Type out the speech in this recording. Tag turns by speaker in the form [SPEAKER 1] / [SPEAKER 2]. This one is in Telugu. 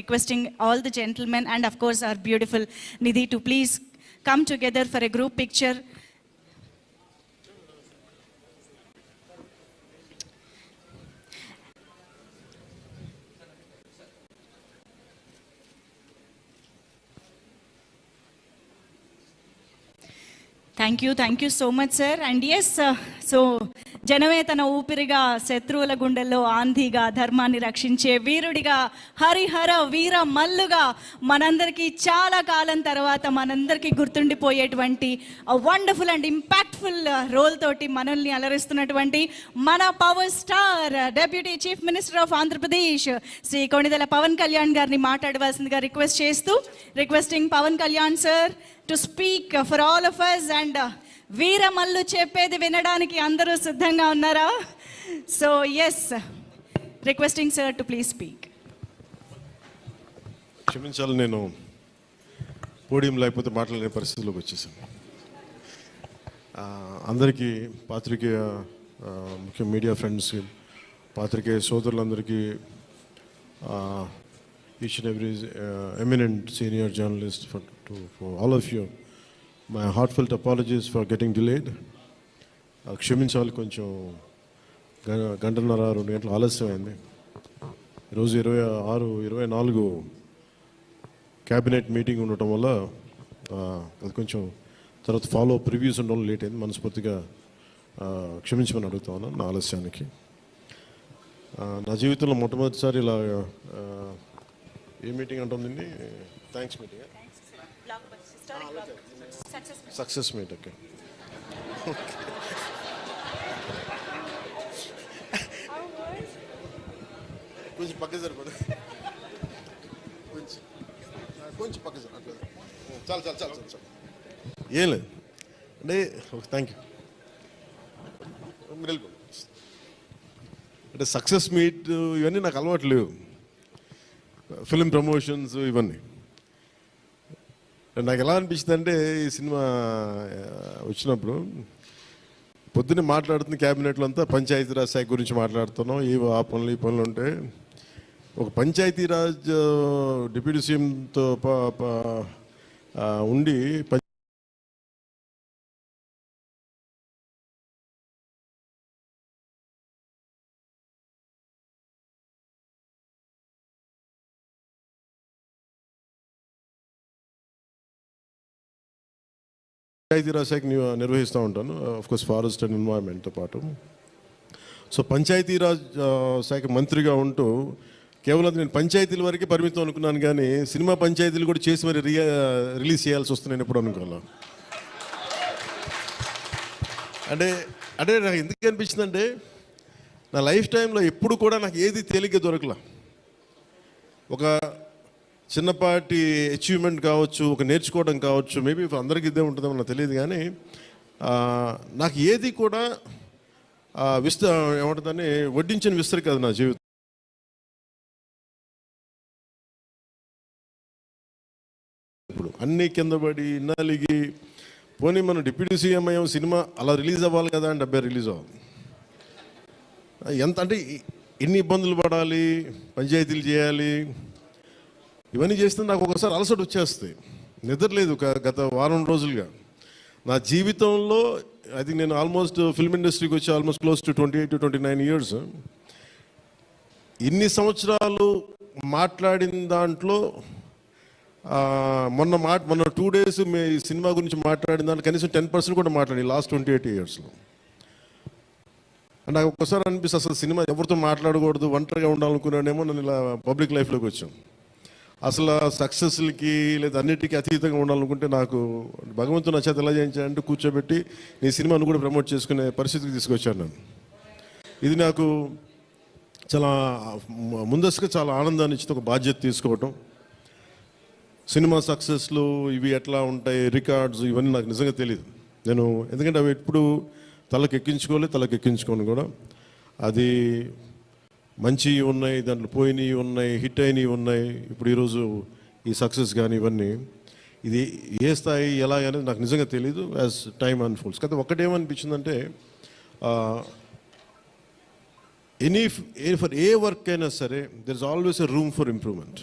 [SPEAKER 1] requesting all the gentlemen and of course our beautiful Nidhi to please come together for a group picture. Thank you so much, sir. And yes, so జనమే తన ఊపిరిగా, శత్రువుల గుండెల్లో ఆంధిగా, ధర్మాన్ని రక్షించే వీరుడిగా, హరిహర వీర మల్లుగా, మనందరికీ చాలా కాలం తర్వాత మనందరికీ గుర్తుండిపోయేటువంటి వండర్ఫుల్ అండ్ ఇంపాక్ట్ఫుల్ రోల్ తోటి మనల్ని అలరిస్తున్నటువంటి మన power star deputy chief minister of Andhra Pradesh Shri Konidela Pawan Kalyan గారిని మాట్లాడవలసిందిగా requesting Pawan Kalyan sir to speak for all of us. And Veeramallu చెప్పేది వినడానికి అందరూ సిద్ధంగా ఉన్నారా? So yes, requesting sir to please speak.
[SPEAKER 2] క్షమించాలి, నేను పోడియం లేకపోతే మాట్లాడే పరిస్థితిలోకి వచ్చేసాను. అందరికీ పాత్రికేయ ముఖ్య మీడియా ఫ్రెండ్స్, పాత్రికేయ సోదరులందరికీ, each and every eminent senior journalist for all of you, my heartfelt apologies for getting delayed. క్షమించాలి, కొంచెం గంటన్నర 2 గంటలు ఆలస్యమైంది. ఈరోజు 26-24 క్యాబినెట్ మీటింగ్ ఉండటం వల్ల అది కొంచెం తర్వాత ఫాలో ప్రివ్యూస్ ఉండడం లేట్ అయింది. మనస్ఫూర్తిగా క్షమించమని అడుగుతా ఉన్నాను నా ఆలస్యానికి. నా జీవితంలో మొట్టమొదటిసారి ఇలా ఏ మీటింగ్ అంటుందండి, thanks meeting, success meet. Okay, కొంచెం పక్క సరిపడు, కొంచెం పక్క సరిపడు, చాలు. ఏం లేదు అంటే థ్యాంక్ యూ, మీరు వెళ్ళిపో. అంటే సక్సెస్ మీట్ ఇవన్నీ నాకు అలవాటు లేవు, ఫిల్మ్ ప్రమోషన్స్ ఇవన్నీ. నాకు ఎలా అనిపించింది అంటే, ఈ సినిమా వచ్చినప్పుడు పొద్దున్నే మాట్లాడుతున్న క్యాబినెట్లో అంతా పంచాయతీరాజ్ శాఖ గురించి మాట్లాడుతున్నాం, ఆ పనులు ఈ పనులు ఉంటే ఒక పంచాయతీరాజ్ డిప్యూటీ సీఎంతో ఉండి పంచాయతీరాజ్ శాఖ నిర్వహిస్తూ ఉంటాను, ఆఫ్కోర్స్ ఫారెస్ట్ అండ్ ఎన్వైరన్మెంట్తో పాటు. సో పంచాయతీరాజ్ శాఖ మంత్రిగా ఉంటూ కేవలం నేను పంచాయతీల వరకే పరిమితం అనుకున్నాను, కానీ సినిమా పంచాయతీలు కూడా చేసి మరి రిలీజ్ చేయాల్సి వస్తుంది నేను ఎప్పుడు అనుకోవాలి. అంటే నాకు ఎందుకు అనిపించిందంటే, నా లైఫ్ టైంలో ఎప్పుడు కూడా నాకు ఏది తేలిగ్గా దొరకలా. ఒక చిన్నపాటి అచీవ్మెంట్ కావచ్చు, ఒక నేర్చుకోవడం కావచ్చు, మేబీ అందరికీ ఇదే ఉంటుందో నాకు తెలియదు, కానీ నాకు ఏది కూడా ఏమంటుందని వడ్డించిన విస్తరి కాదు నా జీవితం. ఇప్పుడు అన్నీ కింద పడి నలిగి, పోనీ మనం డిప్యూటీ సీఎం అయ్యాం, సినిమా అలా రిలీజ్ అవ్వాలి కదా అని 70 రిలీజ్ అవ్వాలి. ఎంత అంటే ఎన్ని ఇబ్బందులు పడాలి, పంచాయతీలు చేయాలి, ఇవన్నీ చేస్తే నాకు ఒకసారి అలసట వచ్చేస్తాయి. నిద్రలేదు గత వారం రోజులుగా. నా జీవితంలో అది నేను ఆల్మోస్ట్ ఫిల్మ్ ఇండస్ట్రీకి వచ్చి ఆల్మోస్ట్ క్లోజ్ టు 28-29 ఇయర్స్. ఇన్ని సంవత్సరాలు మాట్లాడిన దాంట్లో మొన్న 2 days ఈ సినిమా గురించి మాట్లాడిన దాంట్లో కనీసం 10% కూడా మాట్లాడి లాస్ట్ 28 ఇయర్స్లో. నాకు ఒక్కసారి అనిపిస్తుంది, అసలు సినిమా ఎవరితో మాట్లాడకూడదు, ఒంటరిగా ఉండాలనుకున్నానేమో. నన్ను ఇలా పబ్లిక్ లైఫ్లోకి వచ్చాం. అసలు సక్సెస్లకి లేదా అన్నిటికీ అతీతంగా ఉండాలనుకుంటే నాకు భగవంతుడు నా చేత ఎలా చేయించాడంటే కూర్చోబెట్టి నీ సినిమాను కూడా ప్రమోట్ చేసుకునే పరిస్థితికి తీసుకొచ్చాను నేను. ఇది నాకు చాలా ముందస్తుగా చాలా ఆనందాన్ని ఇచ్చింది, ఒక బాధ్యత తీసుకోవటం. సినిమా సక్సెస్లు ఇవి ఎట్లా ఉంటాయి, రికార్డ్స్ ఇవన్నీ నాకు నిజంగా తెలియదు. నేను ఎందుకంటే అవి ఎప్పుడు తలకెక్కించుకోను కూడా. అది మంచి ఉన్నాయి, దాంట్లో పోయినవి ఉన్నాయి, హిట్ అయినవి ఉన్నాయి. ఇప్పుడు ఈరోజు ఈ సక్సెస్ కానీ ఇవన్నీ ఇది ఏ స్థాయి ఎలా అనేది నాకు నిజంగా తెలీదు యాజ్ టైమ్ అన్ఫోల్డ్స్. కదా ఒకటేమనిపించిందంటే, ఫర్ ఏ వర్క్ అయినా సరే there is always a room for improvement.